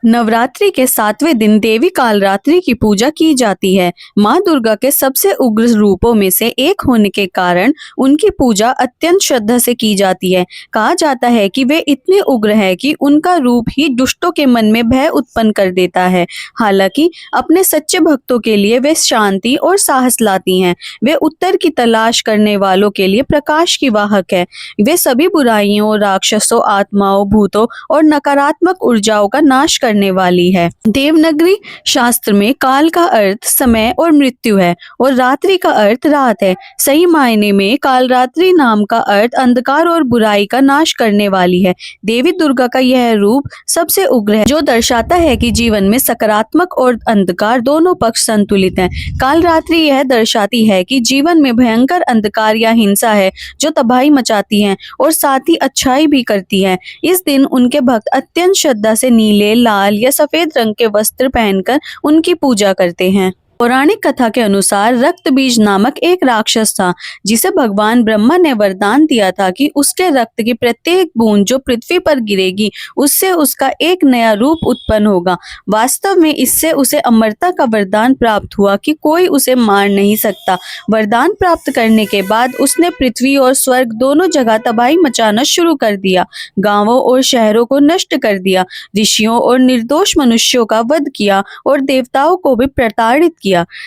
नवरात्रि के 7वें दिन देवी कालरात्रि की पूजा की जाती है। माँ दुर्गा के सबसे उग्र रूपों में से एक होने के कारण उनकी पूजा अत्यंत श्रद्धा से की जाती है। कहा जाता है कि वे इतने उग्र है कि उनका रूप ही दुष्टों के मन में भय उत्पन्न कर देता है। हालांकि अपने सच्चे भक्तों के लिए वे शांति और साहस लाती हैं। वे उत्तर की तलाश करने वालों के लिए प्रकाश की वाहक है। वे सभी बुराइयों, राक्षसों, आत्माओं, भूतों और नकारात्मक ऊर्जाओं का नाश करने वाली है। देवनागरी शास्त्र में काल का अर्थ समय और मृत्यु है और रात्रि का अर्थ रात है। सही मायने में कालरात्रि नाम का अर्थ अंधकार और बुराई का नाश करने वाली है। देवी दुर्गा का यह रूप सबसे उग्र है, जो दर्शाता है कि जीवन में सकारात्मक और अंधकार दोनों पक्ष संतुलित हैं। कालरात्रि यह दर्शाती है कि जीवन में भयंकर अंधकार या हिंसा है जो तबाही मचाती है और साथ ही अच्छाई भी करती है। इस दिन उनके भक्त अत्यंत श्रद्धा से नीले, लाल या सफेद रंग के वस्त्र पहनकर उनकी पूजा करते हैं। पौराणिक कथा के अनुसार रक्तबीज नामक एक राक्षस था, जिसे भगवान ब्रह्मा ने वरदान दिया था कि उसके रक्त की प्रत्येक बूंद जो पृथ्वी पर गिरेगी उससे उसका एक नया रूप उत्पन्न होगा। वास्तव में इससे उसे अमरता का वरदान प्राप्त हुआ कि कोई उसे मार नहीं सकता। वरदान प्राप्त करने के बाद उसने पृथ्वी और स्वर्ग दोनों जगह तबाही मचाना शुरू कर दिया। गांवों और शहरों को नष्ट कर दिया, ऋषियों और निर्दोष मनुष्यों का वध किया और देवताओं को भी प्रताड़ित किया।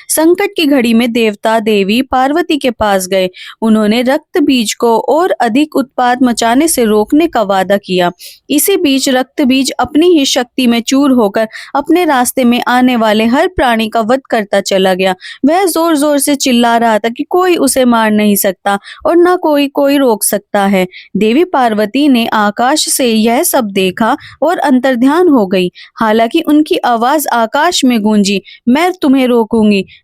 संकट की घड़ी में देवता देवी पार्वती के पास गए। उन्होंने रक्त बीज को और अधिक उत्पात मचाने से रोकने का वादा किया। इसी बीच रक्त बीज अपनी ही शक्ति में चूर होकर अपने रास्ते में आने वाले हर प्राणी का वध करता चला गया। वह जोर जोर से चिल्ला रहा था कि कोई उसे मार नहीं सकता और न कोई रोक सकता है। देवी पार्वती ने आकाश से यह सब देखा और अंतर्ध्यान हो गई। हालांकि उनकी आवाज आकाश में गूंजी, मैं तुम्हें रोकूंगी।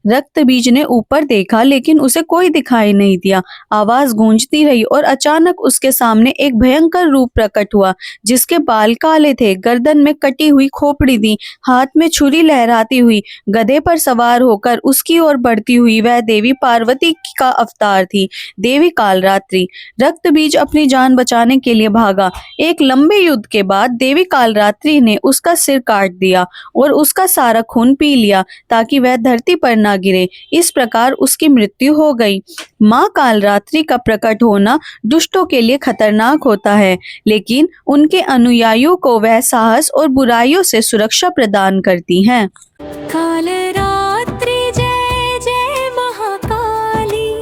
रक्त बीज ने ऊपर देखा लेकिन उसे कोई दिखाई नहीं दिया। आवाज गूंजती रही और अचानक उसके सामने एक भयंकर रूप प्रकट हुआ, जिसके बाल काले थे, गर्दन में कटी हुई खोपड़ी थी, हाथ में छुरी लहराती हुई गधे पर सवार होकर उसकी ओर बढ़ती हुई वह देवी पार्वती का अवतार थी, देवी कालरात्रि। रक्त बीज अपनी जान बचाने के लिए भागा। एक लंबे युद्ध के बाद देवी कालरात्रि ने उसका सिर काट दिया और उसका सारा खून पी लिया ताकि वह धरती पर ना गिरे। इस प्रकार उसकी मृत्यु हो गई। माँ कालरात्रि का प्रकट होना दुष्टों के लिए खतरनाक होता है, लेकिन उनके अनुयायियों को वह साहस और बुराइयों से सुरक्षा प्रदान करती हैं। कालरात्रि जय जय महाकाली,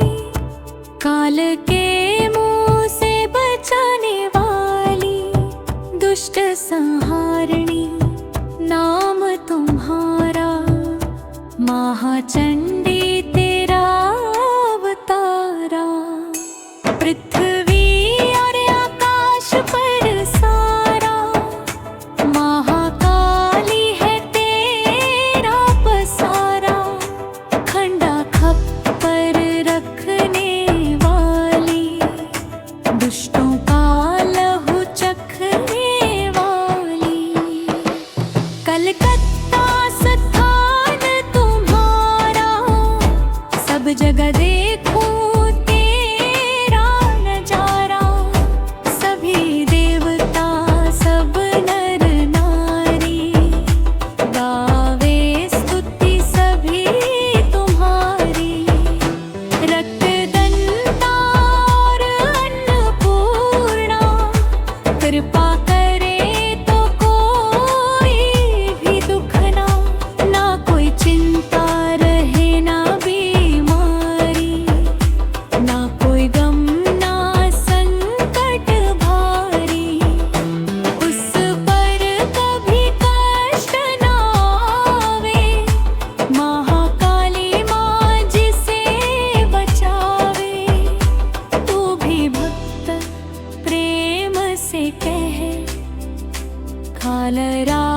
काल के मुंह से बचाने वाली, दुष्ट संहारिणी नाम तुम्हारा, महाचंडी तेरा अवतारा। पृथ्वी और आकाश पर सारा, महाकाली है तेरा पसारा। खंडा खप्पर रखने वाली, दुष्टों का लहू चखने वाली। कलकत्ता सब जगह देखूं तेरा नजारा। सभी देवता सब नर नारी, गावे स्तुति सभी तुम्हारी। रक्तदंता और अन्नपूर्णा, कृपा करे तो कोई भी दुख ना कोई चिंता रहे ना कालरात्रि